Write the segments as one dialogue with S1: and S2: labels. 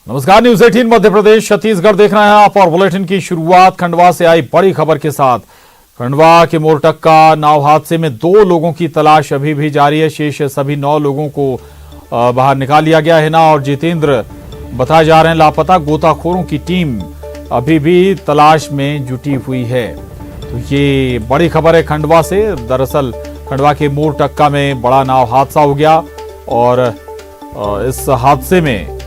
S1: नमस्कार, न्यूज 18 मध्य प्रदेश छत्तीसगढ़ देख रहे हैं आप और बुलेटिन की शुरुआत खंडवा से आई बड़ी खबर के साथ। खंडवा के मोरटक्का नाव हादसे में 2 लोगों की तलाश अभी भी जारी है। शेष सभी 9 लोगों को बाहर निकाल लिया गया है। हिना और जितेंद्र बताए जा रहे हैं लापता। गोताखोरों की टीम अभी भी तलाश में जुटी हुई है। तो ये बड़ी खबर है खंडवा से। दरअसल खंडवा के मोरटक्का में बड़ा नाव हादसा हो गया और इस हादसे में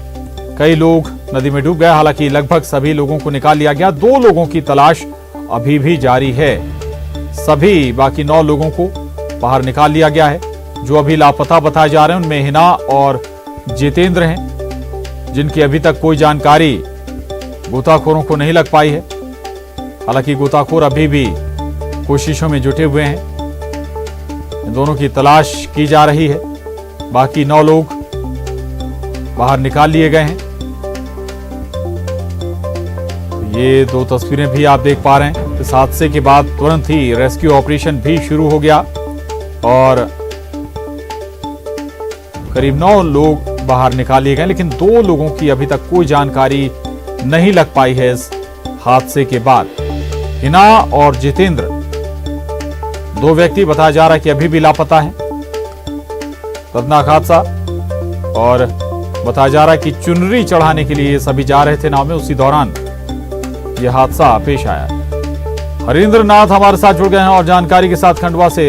S1: कई लोग नदी में डूब गए। हालांकि लगभग सभी लोगों को निकाल लिया गया। 2 लोगों की तलाश अभी भी जारी है। सभी बाकी 9 लोगों को बाहर निकाल लिया गया है। जो अभी लापता बताए जा रहे हैं उनमें हिना और जितेंद्र हैं, जिनकी अभी तक कोई जानकारी गोताखोरों को नहीं लग पाई है। हालांकि गोताखोर अभी भी कोशिशों में जुटे हुए हैं। इन दोनों की तलाश की जा रही है। बाकी 9 लोग बाहर निकाल लिए गए हैं। ये 2 तस्वीरें भी आप देख पा रहे हैं। इस हादसे के बाद तुरंत ही रेस्क्यू ऑपरेशन भी शुरू हो गया और करीब 9 लोग बाहर निकाल लिए गए, लेकिन 2 लोगों की अभी तक कोई जानकारी नहीं लग पाई है। इस हादसे के बाद हिना और जितेंद्र 2 व्यक्ति बताया जा रहा है कि अभी भी लापता हैं। दर्दनाक हादसा और बताया जा रहा है कि चुनरी चढ़ाने के लिए सभी जा रहे थे नाव में, उसी दौरान यह हादसा पेश आया। हरेंद्र नाथ हमारे साथ जुड़ गए हैं और जानकारी के साथ खंडवा से।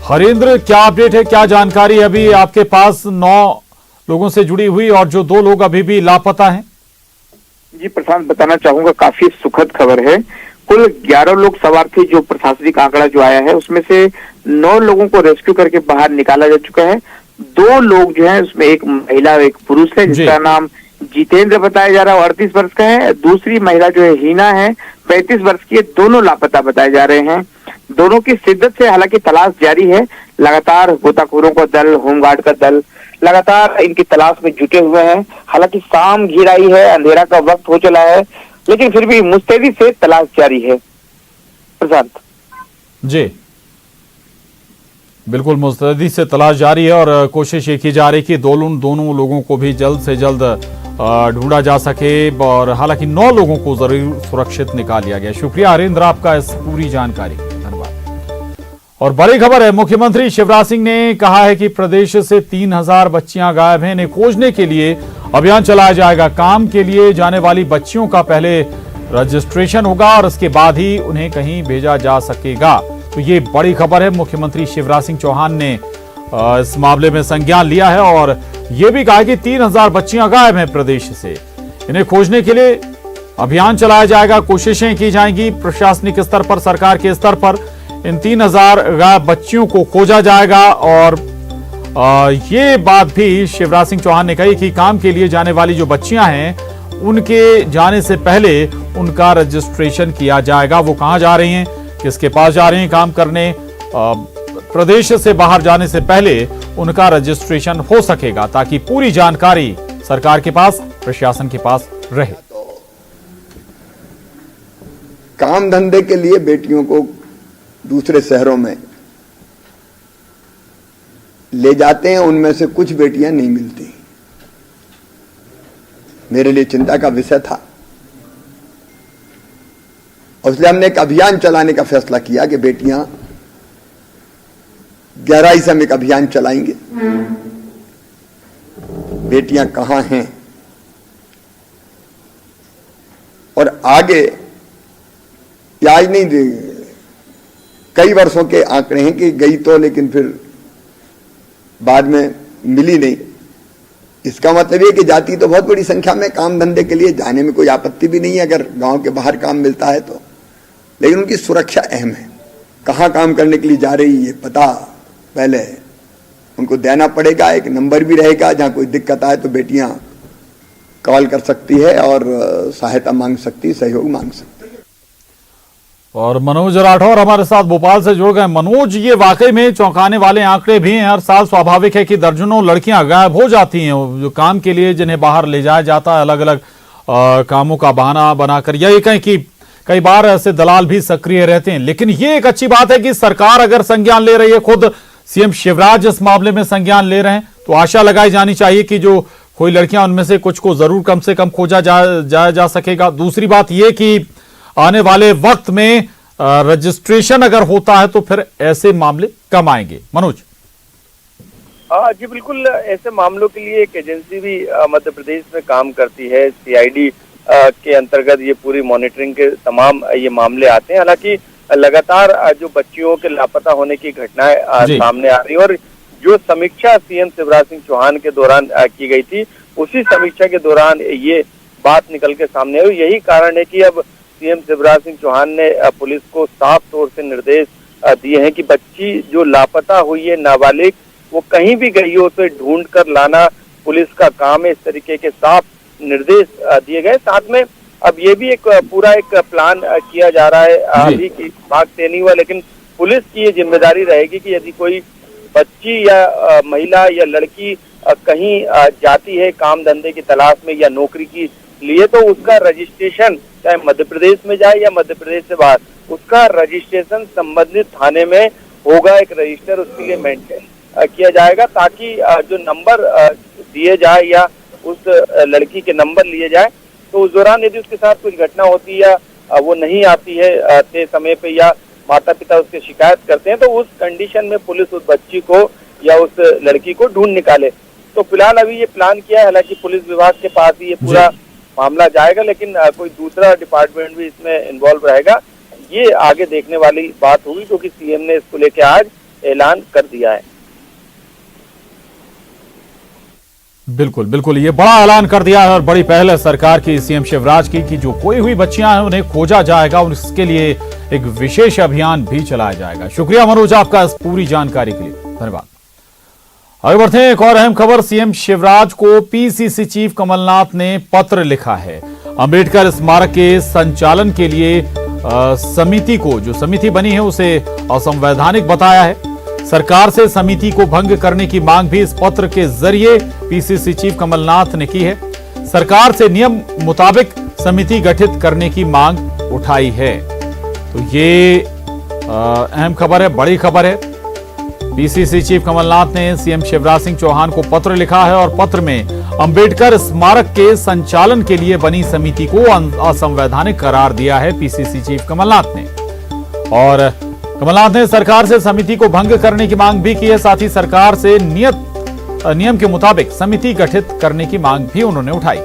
S1: हरेंद्र, क्या अपडेट है, क्या जानकारी अभी आपके पास 9 लोगों से जुड़ी हुई और जो 2 लोग अभी भी लापता हैं?
S2: जी प्रशांत, बताना चाहूंगा काफी सुखद खबर है। कुल 11 लोग सवार थे। जो प्रशासनिक आंकड़ा जो आया है उसमें से 9 लोगों को रेस्क्यू करके बाहर निकाला जा चुका है। 2 लोग जो है उसमें एक महिला और एक पुरुष है, जिसका नाम जितेंद्र बताया जा रहा है, 38 वर्ष का है। दूसरी महिला जो है हिना है, 35 वर्ष की है। दोनों लापता बताए जा रहे हैं। दोनों की शिद्दत से हालांकि तलाश जारी है। लगातार गोताखोरों का दल, होमगार्ड का दल लगातार इनकी तलाश में जुटे हुए हैं। हालांकि शाम घिर आई है, अंधेरा का वक्त हो चला है, लेकिन फिर भी मुस्तैदी से तलाश जारी है। प्रशांत
S1: जी, बिल्कुल मुस्तैदी से तलाश जारी है और कोशिश ये की जा रही कि दोनों लोगों को भी जल्द से जल्द ढूंढा जा सके। और हालांकि 9 लोगों को जरूर सुरक्षित निकाल लिया गया। शुक्रिया हरेंद्र आपका इस पूरी जानकारी, धन्यवाद। और बड़ी खबर है, मुख्यमंत्री शिवराज सिंह ने कहा है कि प्रदेश से 3000 बच्चियां गायब हैं। इन्हें खोजने के लिए अभियान चलाया जाएगा। काम के लिए जाने वाली बच्चियों का पहले रजिस्ट्रेशन होगा और उसके बाद ही उन्हें कहीं भेजा जा सकेगा। तो ये बड़ी खबर है। मुख्यमंत्री शिवराज सिंह चौहान ने इस मामले में संज्ञान लिया है और यह भी कहा कि 3000 बच्चियां गायब हैं प्रदेश से। इन्हें खोजने के लिए अभियान चलाया जाएगा। कोशिशें की जाएंगी प्रशासनिक स्तर पर, सरकार के स्तर पर। इन 3000 गायब बच्चियों को खोजा जाएगा। और ये बात भी शिवराज सिंह चौहान ने कही कि काम के लिए जाने वाली जो बच्चियां हैं उनके जाने से पहले उनका रजिस्ट्रेशन किया जाएगा। वो कहां जा रही हैं, किसके पास जा रहे हैं काम करने, प्रदेश से बाहर जाने से पहले उनका रजिस्ट्रेशन हो सकेगा, ताकि पूरी जानकारी सरकार के पास, प्रशासन के पास रहे।
S3: काम धंधे के लिए बेटियों को दूसरे शहरों में ले जाते हैं, उनमें से कुछ बेटियां नहीं मिलती। मेरे लिए चिंता का विषय था। इसलिए हमने एक अभियान चलाने का फैसला किया कि बेटियां गहराई से हम एक अभियान चलाएंगे। बेटियां कहां हैं और आगे आज नहीं, कई वर्षों के आंकड़े हैं कि गई तो लेकिन फिर बाद में मिली नहीं। इसका मतलब ये कि जाती तो बहुत बड़ी संख्या में, काम धंधे के लिए जाने में कोई आपत्ति भी नहीं है अगर गांव के बाहर काम मिलता है तो, लेकिन उनकी सुरक्षा अहम है। कहाँ काम करने के लिए जा रही है पता पहले उनको देना पड़ेगा। एक नंबर भी रहेगा, जहां कोई दिक्कत आए तो बेटियां कॉल कर सकती है और सहायता मांग सकती है, सहयोग मांग सकती है।
S1: और मनोज राठौर हमारे साथ भोपाल से जुड़ गए। मनोज, ये वाकई में चौंकाने वाले आंकड़े भी हैं। हर साल स्वाभाविक है कि दर्जनों लड़कियां गायब हो जाती हैं जो काम के लिए, जिन्हें बाहर ले जाया जाता है अलग अलग कामों का बहाना बनाकर, या ये कहें कि कई बार ऐसे दलाल भी सक्रिय रहते हैं। लेकिन ये एक अच्छी बात है कि सरकार अगर संज्ञान ले रही है, खुद सीएम शिवराज इस मामले में संज्ञान ले रहे हैं, तो आशा लगाई जानी चाहिए कि जो कोई लड़कियां उनमें से कुछ को जरूर कम से कम खोजा जा सकेगा। दूसरी बात यह कि आने वाले वक्त में रजिस्ट्रेशन अगर होता है तो फिर ऐसे मामले कम आएंगे। मनोज।
S4: जी बिल्कुल, ऐसे मामलों के लिए एक एजेंसी भी मध्य प्रदेश में काम करती है। सीआईडी के अंतर्गत ये पूरी मॉनिटरिंग के तमाम ये मामले आते हैं। हालांकि लगातार जो बच्चियों के लापता होने की घटनाएं सामने आ रही है और जो समीक्षा सीएम शिवराज सिंह चौहान के दौरान की गई थी, उसी समीक्षा के दौरान ये बात निकल के सामने आई। यही कारण है कि अब सीएम शिवराज सिंह चौहान ने पुलिस को साफ तौर से निर्देश दिए हैं कि बच्ची जो लापता हुई है नाबालिग, वो कहीं भी गई हो तो ढूंढ कर लाना पुलिस का काम है। इस तरीके के साफ निर्देश दिए गए। साथ में अब ये भी एक पूरा एक प्लान किया जा रहा है, अभी की भाग से नहीं हुआ, लेकिन पुलिस की ये जिम्मेदारी रहेगी कि यदि कोई बच्ची या महिला या लड़की कहीं जाती है काम धंधे की तलाश में या नौकरी की लिए, तो उसका रजिस्ट्रेशन चाहे मध्य प्रदेश में जाए या मध्य प्रदेश से बाहर, उसका रजिस्ट्रेशन संबंधित थाने में होगा। एक रजिस्टर उसके लिए मेंटेन किया जाएगा ताकि जो नंबर दिए जाए या उस लड़की के नंबर लिए जाए, तो उस दौरान यदि उसके साथ कुछ घटना होती है या वो नहीं आती है तय समय पे या माता पिता उसके शिकायत करते हैं, तो उस कंडीशन में पुलिस उस बच्ची को या उस लड़की को ढूंढ निकाले। तो फिलहाल अभी ये प्लान किया है। हालांकि पुलिस विभाग के पास ही ये पूरा मामला जाएगा, लेकिन कोई दूसरा डिपार्टमेंट भी इसमें इन्वॉल्व रहेगा, ये आगे देखने वाली बात होगी, क्योंकि सीएम ने इसको लेकर आज ऐलान कर दिया है।
S1: बिल्कुल बिल्कुल, ये बड़ा ऐलान कर दिया है और बड़ी पहल है सरकार की, सीएम शिवराज की, कि जो खोई हुई बच्चियां हैं उन्हें खोजा जाएगा और इसके लिए एक विशेष अभियान भी चलाया जाएगा। शुक्रिया मनोज आपका इस पूरी जानकारी के लिए, धन्यवाद। आगे बढ़ते हैं, एक और अहम खबर। सीएम शिवराज को पीसीसी चीफ कमलनाथ ने पत्र लिखा है। अंबेडकर स्मारक के संचालन के लिए समिति को, जो समिति बनी है, उसे असंवैधानिक बताया है। सरकार से समिति को भंग करने की मांग भी इस पत्र के जरिए पीसीसी चीफ कमलनाथ ने की है। सरकार से नियम मुताबिक समिति गठित करने की मांग उठाई है। तो ये अहम खबर है, बड़ी खबर है। पीसीसी चीफ कमलनाथ ने सीएम शिवराज सिंह चौहान को पत्र लिखा है और पत्र में अंबेडकर स्मारक के संचालन के लिए बनी समिति को असंवैधानिक करार दिया है पीसीसी चीफ कमलनाथ ने। और कमलनाथ ने सरकार से समिति को भंग करने की मांग भी की है। साथ ही सरकार से नियम के मुताबिक समिति गठित करने की मांग भी उन्होंने उठाई।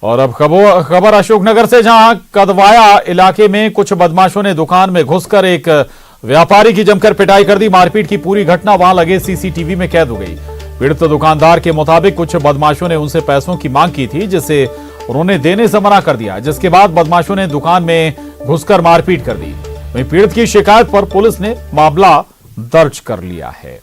S1: और अब खबर अशोकनगर से, जहां कदवाया इलाके में कुछ बदमाशों ने दुकान में घुसकर एक व्यापारी की जमकर पिटाई कर दी। मारपीट की पूरी घटना वहां लगे सीसीटीवी में कैद हो गई। पीड़ित दुकानदार के मुताबिक कुछ बदमाशों ने उनसे पैसों की मांग की थी, जिसे उन्होंने देने से मना कर दिया, जिसके बाद बदमाशों ने दुकान में घुसकर मारपीट कर दी। वहीं पीड़ित की शिकायत पर पुलिस ने मामला दर्ज कर लिया है।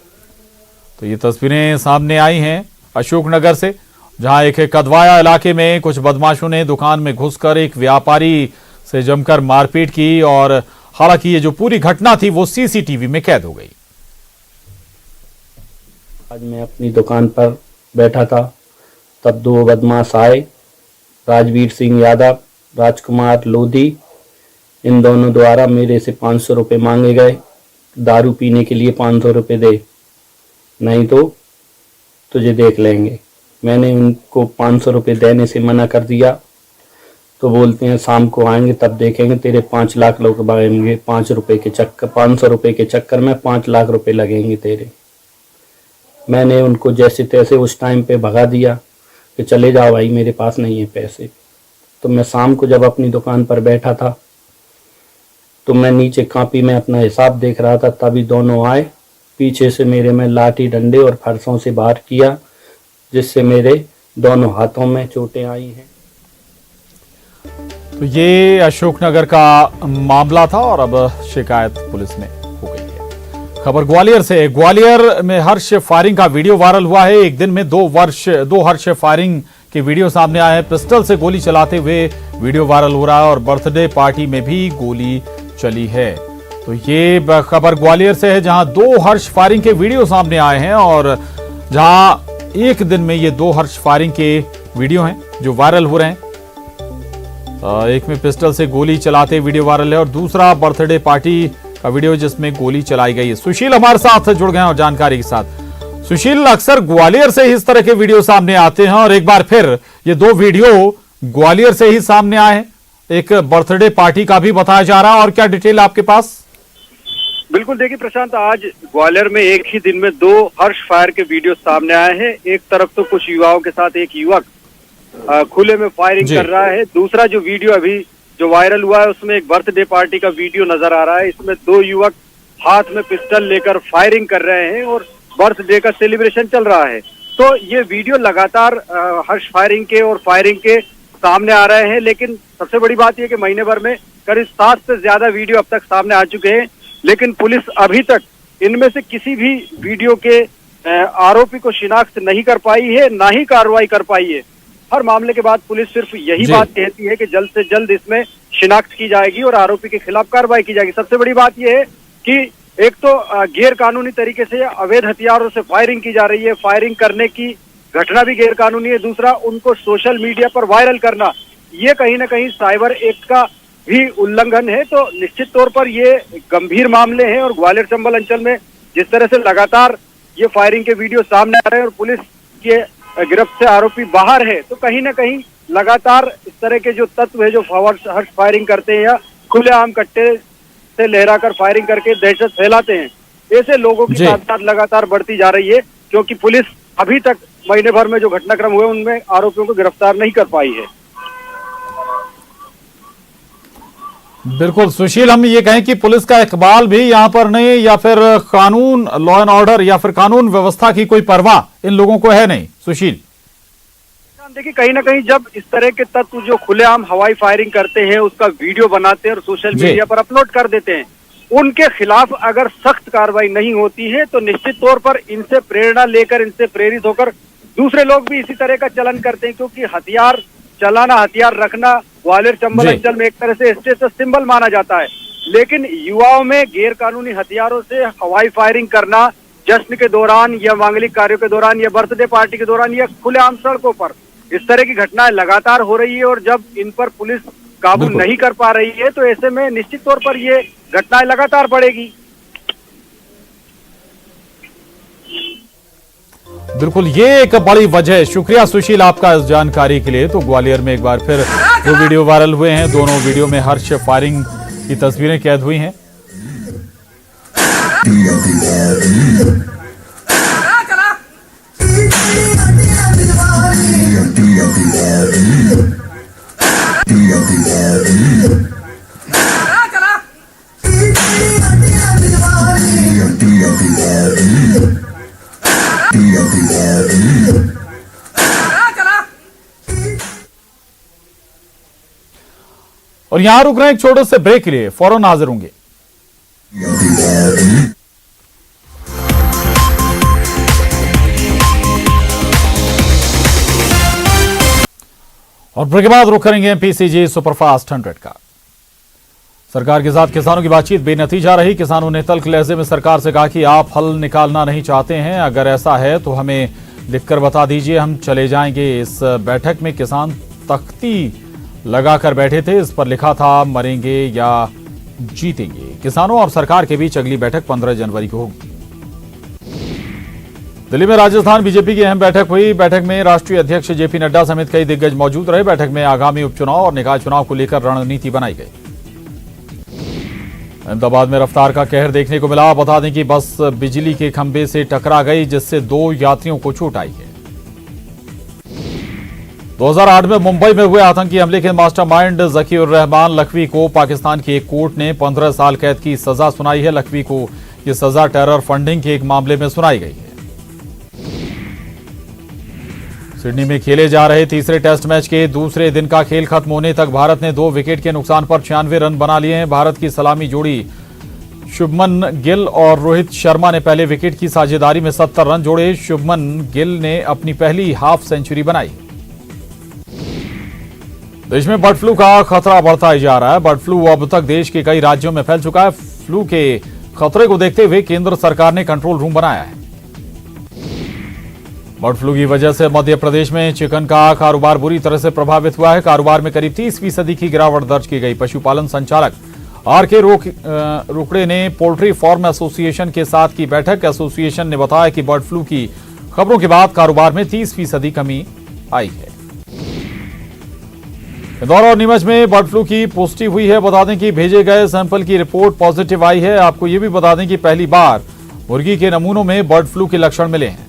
S1: तो ये तस्वीरें सामने आई हैं अशोकनगर से, जहां एक कदवाया इलाके में कुछ बदमाशों ने दुकान में घुसकर एक व्यापारी से जमकर मारपीट की और हालांकि ये जो पूरी घटना थी वो सीसीटीवी में कैद हो गई।
S5: आज मैं अपनी दुकान पर बैठा था, तब दो बदमाश आए, राजवीर सिंह यादव, राजकुमार लोधी। इन दोनों द्वारा मेरे से 500 रुपये मांगे गए। दारू पीने के लिए 500 रुपये दे, नहीं तो तुझे देख लेंगे। मैंने उनको 500 रुपये देने से मना कर दिया, तो बोलते हैं शाम को आएंगे तब देखेंगे, तेरे 5 लाख लोग लगेंगे। 500 रुपये के चक्कर में 5 लाख रुपये लगेंगे तेरे। मैंने उनको जैसे तैसे उस टाइम पे भगा दिया कि चले जाओ भाई, मेरे पास नहीं है पैसे। तो मैं शाम को जब अपनी दुकान पर बैठा था, तो मैं नीचे कॉपी में अपना हिसाब देख रहा था, तभी दोनों आए, पीछे से मेरे में लाठी डंडे और फरसों से वार किया, जिससे मेरे दोनों हाथों में चोटें आई हैं।
S1: तो ये अशोकनगर का मामला था और अब शिकायत पुलिस में हो गई है। खबर ग्वालियर से, ग्वालियर में हर्ष फायरिंग का वीडियो वायरल हुआ है। एक दिन में दो हर्ष फायरिंग के वीडियो सामने आए हैं। पिस्टल से गोली चलाते हुए वीडियो वायरल हो रहा है और बर्थडे पार्टी में भी गोली चली है। तो ये खबर ग्वालियर से है, जहां 2 हर्ष फायरिंग के वीडियो सामने आए हैं और जहां एक दिन में ये 2 हर्ष फायरिंग के वीडियो हैं जो वायरल हो रहे हैं। एक में पिस्टल से गोली चलाते वीडियो वायरल है और दूसरा बर्थडे पार्टी वीडियो जिसमें गोली चलाई गई है। सुशील हमारे साथ जुड़ गए हैं और जानकारी के साथ। सुशील, अक्सर ग्वालियर से ही इस तरह के वीडियो सामने आते हैं और एक बार फिर ये दो वीडियो ग्वालियर से ही सामने आए हैं। एक बर्थडे पार्टी का भी बताया जा रहा है, और क्या डिटेल आपके पास?
S6: बिल्कुल, देखिए प्रशांत, आज ग्वालियर में एक ही दिन में दो हर्ष फायर के वीडियो सामने आए हैं। एक तरफ तो कुछ युवाओं के साथ एक युवक खुले में फायरिंग कर रहा है। दूसरा जो वीडियो अभी जो वायरल हुआ है उसमें एक बर्थडे पार्टी का वीडियो नजर आ रहा है। इसमें दो युवक हाथ में पिस्टल लेकर फायरिंग कर रहे हैं और बर्थडे का सेलिब्रेशन चल रहा है। तो ये वीडियो लगातार हर्ष फायरिंग के और फायरिंग के सामने आ रहे हैं। लेकिन सबसे बड़ी बात यह कि महीने भर में करीब 7 से ज्यादा वीडियो अब तक सामने आ चुके हैं, लेकिन पुलिस अभी तक इनमें से किसी भी वीडियो के आरोपी को शिनाख्त नहीं कर पाई है, ना ही कार्रवाई कर पाई है। हर मामले के बाद पुलिस सिर्फ यही बात कहती है कि जल्द से जल्द इसमें शिनाख्त की जाएगी और आरोपी के खिलाफ कार्रवाई की जाएगी। सबसे बड़ी बात यह है कि एक तो गैर कानूनी तरीके से अवैध हथियारों से फायरिंग की जा रही है, फायरिंग करने की घटना भी गैर कानूनी है। दूसरा, उनको सोशल मीडिया पर वायरल करना, ये कहीं ना कहीं साइबर एक्ट का भी उल्लंघन है। तो निश्चित तौर पर ये गंभीर मामले हैं और ग्वालियर चंबल अंचल में जिस तरह से लगातार ये फायरिंग के वीडियो सामने आ रहे हैं और पुलिस के गिरफ्त से आरोपी बाहर है, तो कहीं ना कहीं लगातार इस तरह के जो तत्व है जो हर्ष फायरिंग करते हैं या खुलेआम कट्टे से लहराकर फायरिंग करके दहशत फैलाते हैं, ऐसे लोगों की तादाद लगातार बढ़ती जा रही है, क्योंकि पुलिस अभी तक महीने भर में जो घटनाक्रम हुए उनमें आरोपियों को गिरफ्तार नहीं कर पाई है।
S1: बिल्कुल सुशील, हम ये कहें कि पुलिस का इकबाल भी यहाँ पर नहीं, या फिर कानून, लॉ एंड ऑर्डर या फिर कानून व्यवस्था की कोई परवाह इन लोगों को है नहीं। सुशील,
S6: देखिए कहीं ना कहीं जब इस तरह के तत्व जो खुलेआम हवाई फायरिंग करते हैं उसका वीडियो बनाते हैं और सोशल मीडिया पर अपलोड कर देते हैं, उनके खिलाफ अगर सख्त कार्रवाई नहीं होती है तो निश्चित तौर पर इनसे प्रेरणा लेकर, इनसे प्रेरित होकर दूसरे लोग भी इसी तरह का चलन करते हैं। क्योंकि हथियार चलाना, हथियार रखना ग्वालियर चंबल अंचल में एक तरह से स्टेटस सिंबल माना जाता है, लेकिन युवाओं में गैर कानूनी हथियारों से हवाई फायरिंग करना जश्न के दौरान या मांगलिक कार्यों के दौरान या बर्थडे पार्टी के दौरान या खुलेआम सड़कों पर इस तरह की घटनाएं लगातार हो रही है और जब इन पर पुलिस काबू नहीं कर पा रही है तो ऐसे में निश्चित तौर पर ये घटनाएं लगातार बढ़ेगी।
S1: बिल्कुल, ये एक बड़ी वजह है। शुक्रिया सुशील आपका इस जानकारी के लिए। तो ग्वालियर में एक बार फिर दो वीडियो वायरल हुए हैं, दोनों वीडियो में हर्ष फायरिंग की तस्वीरें कैद हुई हैं। और यहां रुक रहे हैं एक छोटे से ब्रेक के लिए, फौरन हाजिर होंगे। और ब्रेक के बाद रुक करेंगे पीसीजी सुपरफास्ट 100 का। सरकार के साथ किसानों की बातचीत बेनतीजा रही। किसानों ने तल्ख लहजे में सरकार से कहा कि आप हल निकालना नहीं चाहते हैं, अगर ऐसा है तो हमें लिखकर बता दीजिए, हम चले जाएंगे। इस बैठक में किसान तख्ती लगाकर बैठे थे, इस पर लिखा था मरेंगे या जीतेंगे। किसानों और सरकार के बीच अगली बैठक 15 जनवरी को होगी। दिल्ली में राजस्थान बीजेपी की अहम बैठक हुई। बैठक में राष्ट्रीय अध्यक्ष जेपी नड्डा समेत कई दिग्गज मौजूद रहे। बैठक में आगामी उपचुनाव और निकाय चुनाव को लेकर रणनीति बनाई गई। अहमदाबाद में रफ्तार का कहर देखने को मिला। बता दें कि बस बिजली के खंभे से टकरा गई, जिससे 2 यात्रियों को चोट आई है। 2008 में मुंबई में हुए आतंकी हमले के मास्टरमाइंड जकीउर रहमान लखवी को पाकिस्तान की एक कोर्ट ने 15 साल कैद की सजा सुनाई है। लखवी को यह सजा टेरर फंडिंग के एक मामले में सुनाई गई है। सिडनी में खेले जा रहे तीसरे टेस्ट मैच के दूसरे दिन का खेल खत्म होने तक भारत ने 2 विकेट के नुकसान पर 96 रन बना लिए हैं। भारत की सलामी जोड़ी शुभमन गिल और रोहित शर्मा ने पहले विकेट की साझेदारी में 70 रन जोड़े। शुभमन गिल ने अपनी पहली हाफ सेंचुरी बनाई। देश में बर्ड फ्लू का खतरा बढ़ता ही जा रहा है। बर्ड फ्लू अब तक देश के कई राज्यों में फैल चुका है। फ्लू के खतरे को देखते हुए केंद्र सरकार ने कंट्रोल रूम बनाया है। बर्ड फ्लू की वजह से मध्य प्रदेश में चिकन का कारोबार बुरी तरह से प्रभावित हुआ है। कारोबार में करीब 30% की गिरावट दर्ज की गई। पशुपालन संचालक आर.के. रोकड़े ने पोल्ट्री फार्म एसोसिएशन के साथ की बैठक। एसोसिएशन ने बताया कि बर्ड फ्लू की खबरों के बाद कारोबार में 30% कमी आई है। इंदौर और नीमच में बर्ड फ्लू की पुष्टि हुई है। बता दें कि भेजे गए सैंपल की रिपोर्ट पॉजिटिव आई है। आपको यह भी बता दें कि पहली बार मुर्गी के नमूनों में बर्ड फ्लू के लक्षण मिले हैं।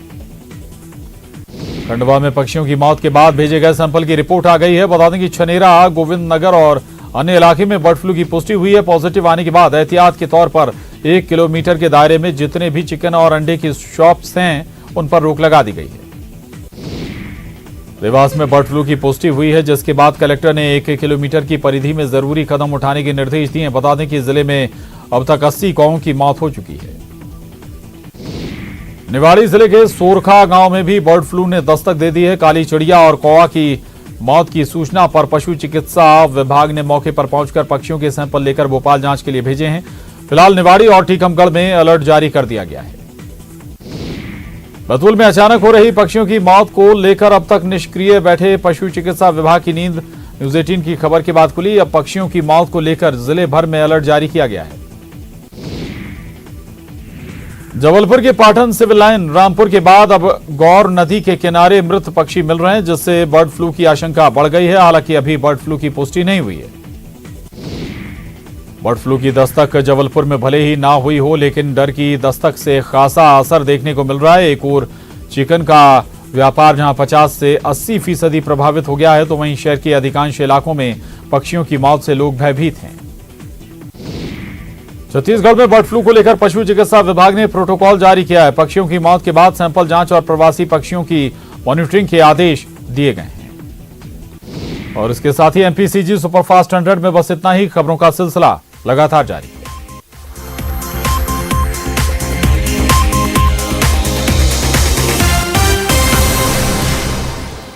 S1: खंडवा में पक्षियों की मौत के बाद भेजे गए सैंपल की रिपोर्ट आ गई है। बता दें कि छनेरा, गोविंद नगर और अन्य इलाके में बर्ड फ्लू की पुष्टि हुई है। पॉजिटिव आने के बाद एहतियात के तौर पर 1 किलोमीटर के दायरे में जितने भी चिकन और अंडे की शॉप्स हैं उन पर रोक लगा दी गई है। देवास में बर्ड फ्लू की पुष्टि हुई है, जिसके बाद कलेक्टर ने 1 किलोमीटर की परिधि में जरूरी कदम उठाने के निर्देश दिए। बता दें कि जिले में अब तक 80 कौओं की मौत हो चुकी है। निवाड़ी जिले के सोरखा गांव में भी बर्ड फ्लू ने दस्तक दे दी है। काली चिड़िया और कौवा की मौत की सूचना पर पशु चिकित्सा विभाग ने मौके पर पहुंचकर पक्षियों के सैंपल लेकर भोपाल जांच के लिए भेजे हैं। फिलहाल निवाड़ी और टीकमगढ़ में अलर्ट जारी कर दिया गया है। बैतूल में अचानक हो रही पक्षियों की मौत को लेकर अब तक निष्क्रिय बैठे पशु चिकित्सा विभाग की नींद न्यूज 18 की खबर के बाद खुली। अब पक्षियों की मौत को लेकर जिले भर में अलर्ट जारी किया गया है। जबलपुर के पाटन सिविल लाइन रामपुर के बाद अब गौर नदी के किनारे मृत पक्षी मिल रहे हैं, जिससे बर्ड फ्लू की आशंका बढ़ गई है। हालांकि अभी बर्ड फ्लू की पुष्टि नहीं हुई है। बर्ड फ्लू की दस्तक जबलपुर में भले ही ना हुई हो, लेकिन डर की दस्तक से खासा असर देखने को मिल रहा है। एक और चिकन का व्यापार जहां 50 से 80% प्रभावित हो गया है, तो वहीं शहर के अधिकांश इलाकों में पक्षियों की मौत से लोग भयभीत हैं। छत्तीसगढ़ में बर्ड फ्लू को लेकर पशु चिकित्सा विभाग ने प्रोटोकॉल जारी किया है। पक्षियों की मौत के बाद सैंपल जांच और प्रवासी पक्षियों की मॉनिटरिंग के आदेश दिए गए हैं। और इसके साथ ही एमपीसीजी सुपरफास्ट 100 में बस इतना ही। खबरों का सिलसिला लगातार जारी।